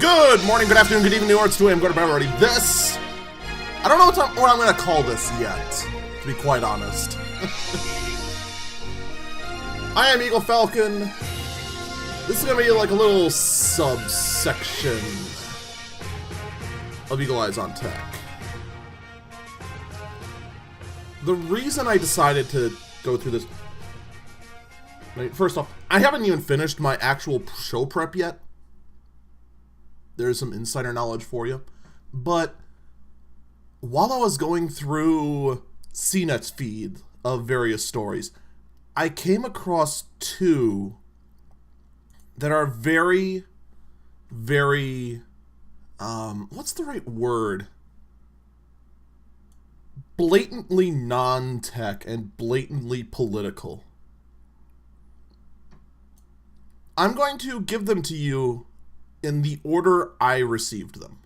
Good morning, good afternoon, good evening, New York. I'm going to already. This, I don't know what I'm going to call this yet, to be quite honest. I am Eagle Falcon. This is going to be like a little subsection of Eagle Eyes on Tech. The reason I decided to go through this... First off, I haven't even finished my actual show prep yet. There's some insider knowledge for you. But while I was going through Cnet's feed of various stories, I came across two that are very, very, what's the right word? Blatantly non-tech and blatantly political. I'm going to give them to you in the order I received them.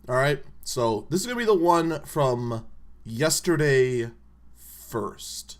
Alright, so this is going to be the one from yesterday first.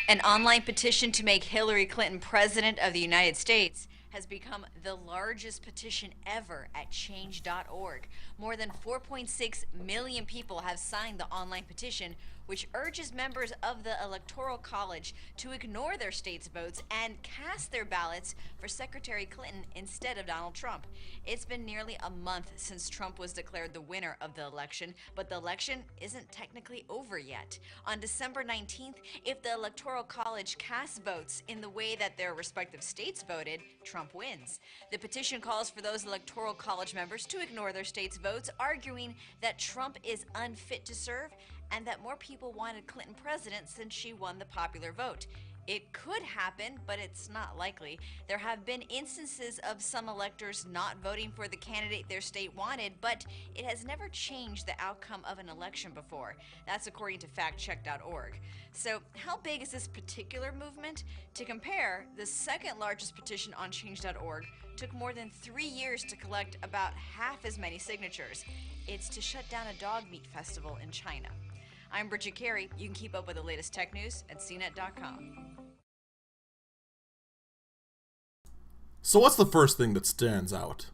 An online petition to make Hillary Clinton president of the United States has become the largest petition ever at change.org. More than 4.6 million people have signed the online petition, which urges members of the Electoral College to ignore their state's votes and cast their ballots for Secretary Clinton instead of Donald Trump. It's been nearly a month since Trump was declared the winner of the election, but the election isn't technically over yet. On December 19th, if the Electoral College casts votes in the way that their respective states voted, Trump wins. The petition calls for those Electoral College members to ignore their state's votes, arguing that Trump is unfit to serve and that more people wanted Clinton president since she won the popular vote. It could happen, but it's not likely. There have been instances of some electors not voting for the candidate their state wanted, but it has never changed the outcome of an election before. That's according to factcheck.org. So how big is this particular movement? To compare, the second largest petition on change.org took more than 3 years to collect about half as many signatures. It's to shut down a dog meat festival in China. I'm Bridget Carey. You can keep up with the latest tech news at Cnet.com. So what's the first thing that stands out?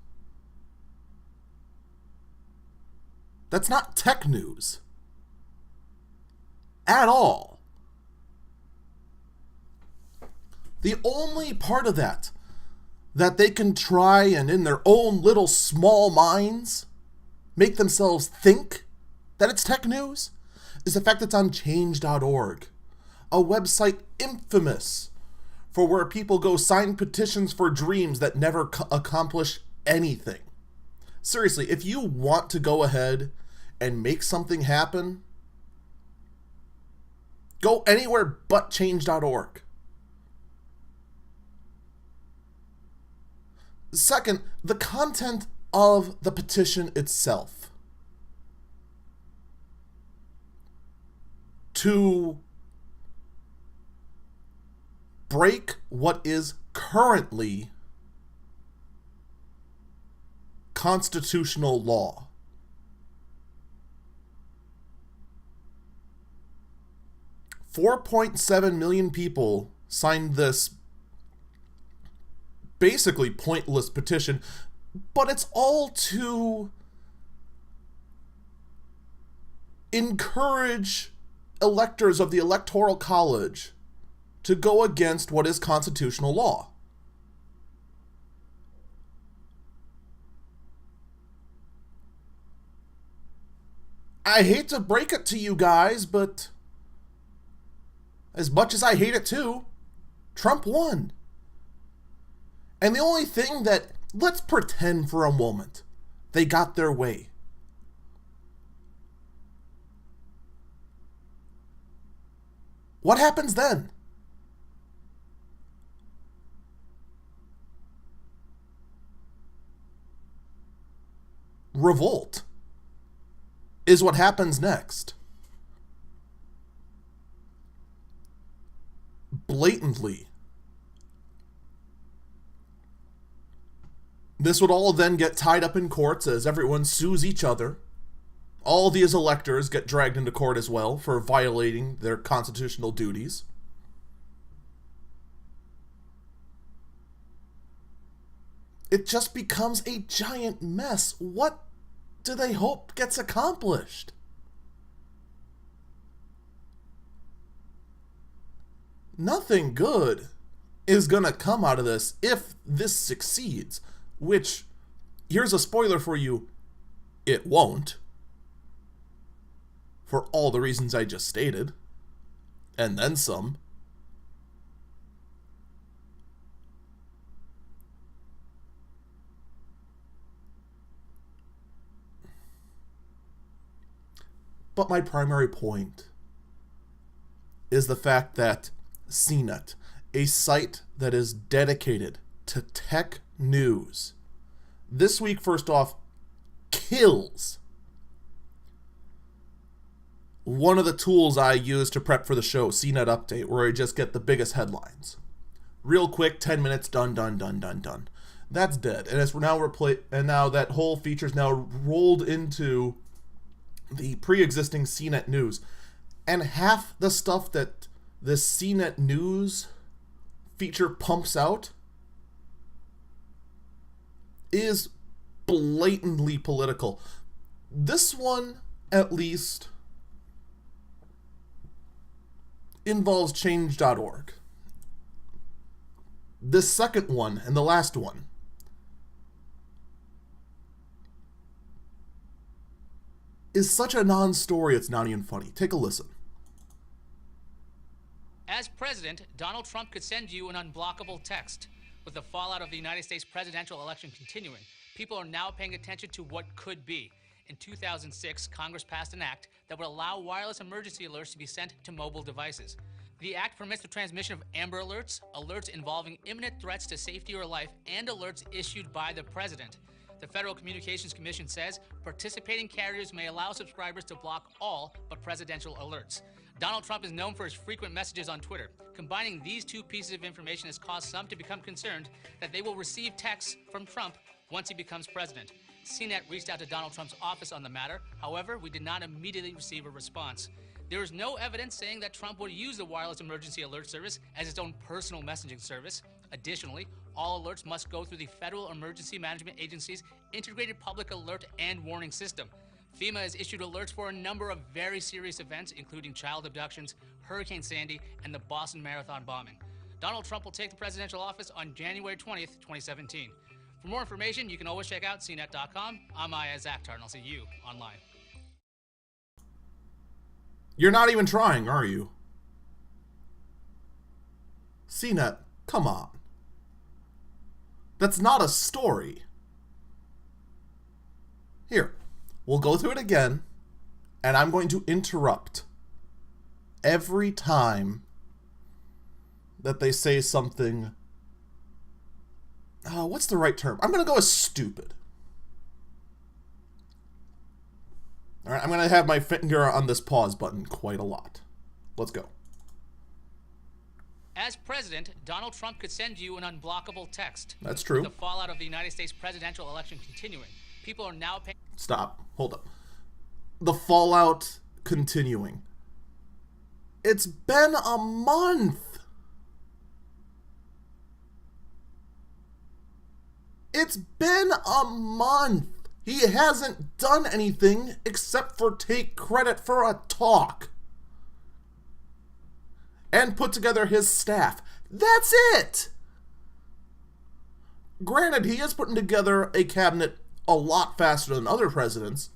That's not tech news. At all. The only part of that they can try and in their own little small minds make themselves think that it's tech news is the fact that it's on change.org, a website infamous for where people go sign petitions for dreams that never accomplish anything. Seriously, if you want to go ahead and make something happen, go anywhere but change.org. Second, the content of the petition itself. To break what is currently constitutional law. $4.7 million people signed this basically pointless petition, but it's all to encourage electors of the Electoral College to go against what is constitutional law. I hate to break it to you guys, but as much as I hate it too, Trump won. And the only thing that, let's pretend for a moment, they got their way. What happens then? Revolt is what happens next. Blatantly. This would all then get tied up in courts as everyone sues each other. All these electors get dragged into court as well for violating their constitutional duties. it just becomes a giant mess. What do they hope gets accomplished? Nothing good is going to come out of this if this succeeds, which, here's a spoiler for you, it won't. For all the reasons I just stated. And then some. But my primary point is the fact that Cnet, a site that is dedicated to tech news, this week, first off, kills one of the tools I use to prep for the show, Cnet Update, where I just get the biggest headlines. Real quick, 10 minutes, done. That's dead. And it's now and now that whole feature's now rolled into the pre-existing Cnet News. And half the stuff that this Cnet News feature pumps out is blatantly political. This one, at least, involves change.org. The second one and the last one is such a non-story it's not even funny. Take a listen. As president, Donald Trump could send you an unblockable text. With the fallout of the United States presidential election continuing, people are now paying attention to what could be. In 2006, Congress passed an act that would allow wireless emergency alerts to be sent to mobile devices. The act permits the transmission of Amber Alerts, alerts involving imminent threats to safety or life, and alerts issued by the president. The Federal Communications Commission says participating carriers may allow subscribers to block all but presidential alerts. Donald Trump is known for his frequent messages on Twitter. Combining these two pieces of information has caused some to become concerned that they will receive texts from Trump once he becomes president. Cnet reached out to Donald Trump's office on the matter. However, we did not immediately receive a response. There is no evidence saying that Trump would use the wireless emergency alert service as its own personal messaging service. Additionally, all alerts must go through the Federal Emergency Management Agency's Integrated Public Alert and Warning System. FEMA has issued alerts for a number of very serious events, including child abductions, Hurricane Sandy, and the Boston Marathon bombing. Donald Trump will take the presidential office on January 20th, 2017. For more information, you can always check out cnet.com. I'm Aya Zakhtar, and I'll see you online. You're not even trying, are you? Cnet, come on. That's not a story. Here, we'll go through it again, and I'm going to interrupt every time that they say something. What's the right term? I'm going to go with stupid. All right, I'm going to have my finger on this pause button quite a lot. Let's go. As president, Donald Trump could send you an unblockable text. That's true. With the fallout of the United States presidential election continuing, people are now paying... Stop. Hold up. The fallout continuing. It's been a month. It's been a month. He hasn't done anything except for take credit for a talk and put together his staff. That's it. Granted, he is putting together a cabinet a lot faster than other presidents,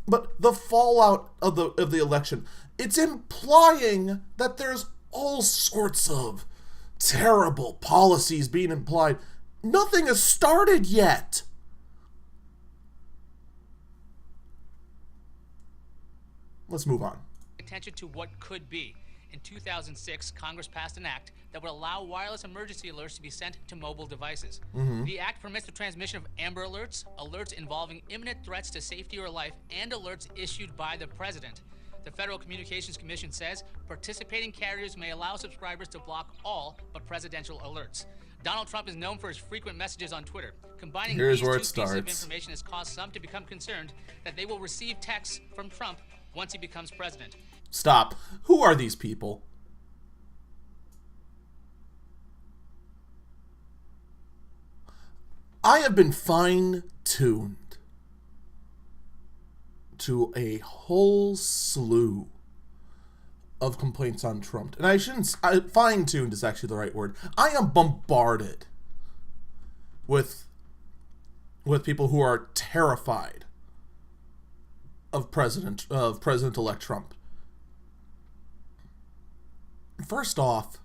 but the fallout of the election, it's implying that there's all sorts of terrible policies being implied. Nothing has started yet. Let's move on. Attention to what could be. In 2006, Congress passed an act that would allow wireless emergency alerts to be sent to mobile devices. The act permits the transmission of Amber Alerts, alerts involving imminent threats to safety or life, and alerts issued by the president. The Federal Communications Commission says participating carriers may allow subscribers to block all but presidential alerts. Donald Trump is known for his frequent messages on Twitter. Combining these two pieces of information has caused some to become concerned that they will receive texts from Trump once he becomes president. Stop. Who are these people? I have been fine-tuned to a whole slew of complaints on Trump. And I shouldn't... fine-tuned is actually the right word. I am bombarded with people who are terrified of President-elect Trump. First off,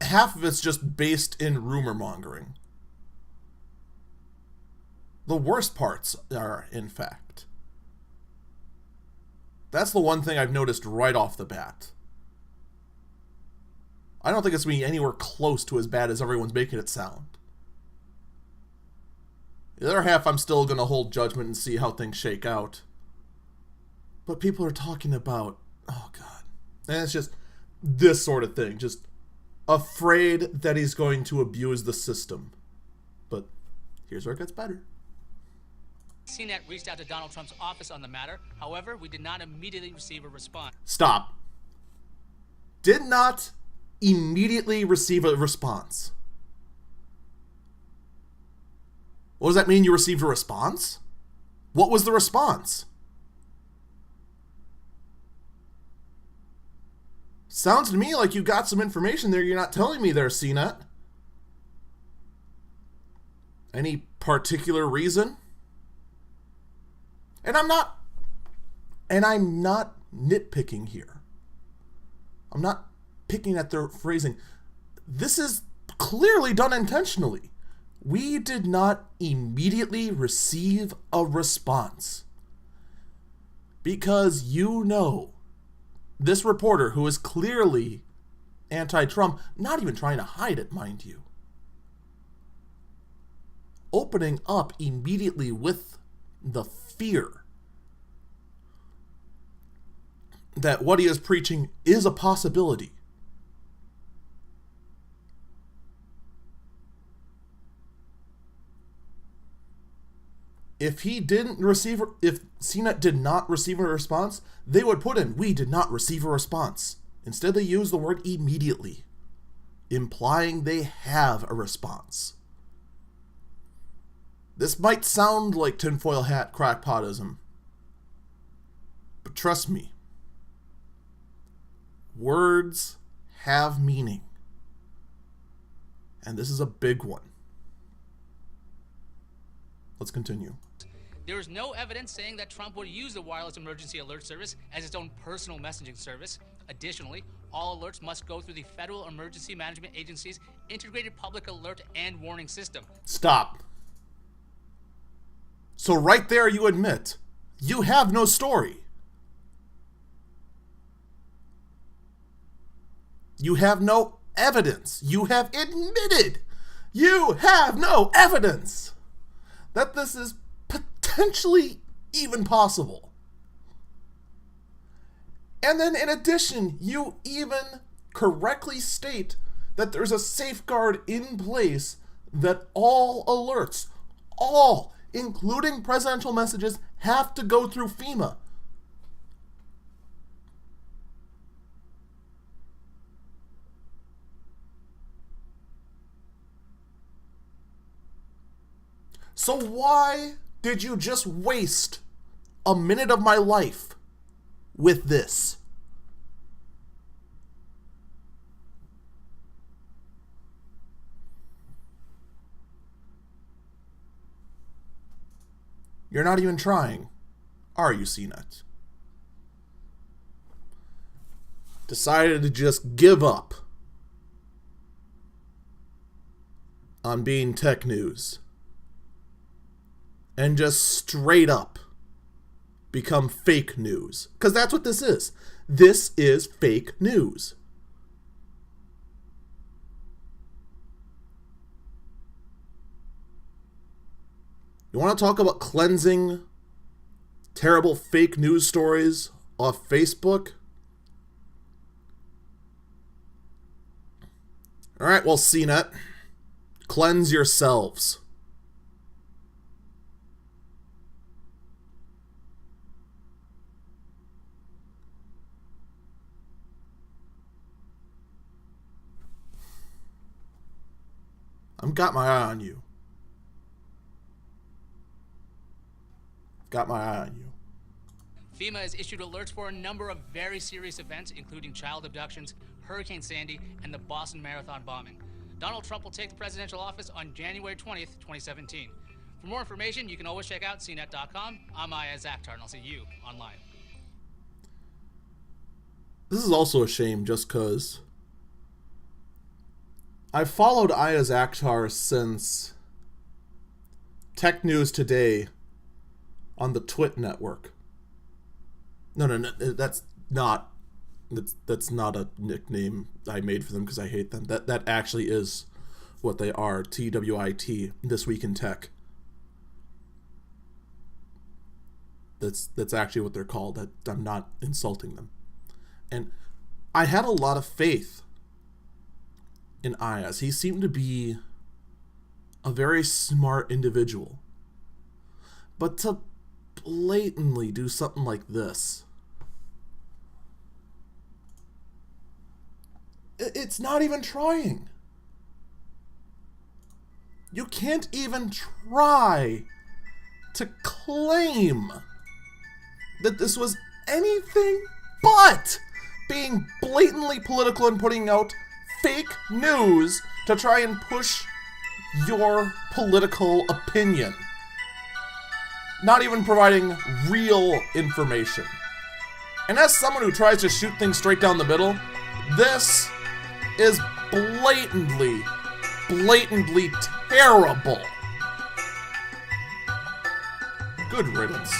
half of it's just based in rumor mongering. The worst parts are, in fact. That's the one thing I've noticed right off the bat. I don't think it's going to be anywhere close to as bad as everyone's making it sound. The other half, I'm still going to hold judgment and see how things shake out. But people are talking about, oh God. And it's just this sort of thing. Just afraid that he's going to abuse the system. But here's where it gets better. Cnet reached out to Donald Trump's office on the matter. However, we did not immediately receive a response. Stop. Did not immediately receive a response. What does that mean, you received a response? What was the response? Sounds to me like you got some information there you're not telling me there, Cnet. Any particular reason? And I'm not nitpicking here. I'm not picking at their phrasing. This is clearly done intentionally. We did not immediately receive a response. Because you know, this reporter who is clearly anti-Trump, not even trying to hide it, mind you, opening up immediately with the fear that what he is preaching is a possibility. If Cnet did not receive a response, they would put in, we did not receive a response. Instead, they use the word immediately, implying they have a response. This might sound like tinfoil hat crackpotism, but trust me, words have meaning. And this is a big one. Let's continue. There is no evidence saying that Trump would use the Wireless Emergency Alert Service as its own personal messaging service. Additionally, all alerts must go through the Federal Emergency Management Agency's Integrated Public Alert and Warning System. Stop. So right there you admit, you have no story. You have no evidence. You have admitted you have no evidence that this is potentially even possible. And then in addition, you even correctly state that there's a safeguard in place that all alerts, all, including presidential messages, have to go through FEMA. So why did you just waste a minute of my life with this? You're not even trying, are you, Cnet? Decided to just give up on being tech news and just straight up become fake news. Because that's what this is. This is fake news. You want to talk about cleansing terrible fake news stories off Facebook? All right, well, Cnet, cleanse yourselves. I'm got my eye on you. Got my eye on you. FEMA has issued alerts for a number of very serious events, including child abductions, Hurricane Sandy, and the Boston Marathon bombing. Donald Trump will take the presidential office on January 20th, 2017. For more information, you can always check out Cnet.com. I'm Ayaz Akhtar, and I'll see you online. This is also a shame just because I've followed Ayaz Akhtar since Tech News Today on the Twit network. No, that's not a nickname I made for them because I hate them. That actually is what they are. TWIT, This Week in Tech. That's actually what they're called. I'm not insulting them. And I had a lot of faith in Ayaz. He seemed to be a very smart individual. But to blatantly do something like this, it's not even trying. You can't even try to claim that this was anything but being blatantly political and putting out fake news to try and push your political opinion. Not even providing real information. And as someone who tries to shoot things straight down the middle, this is blatantly terrible. Good riddance.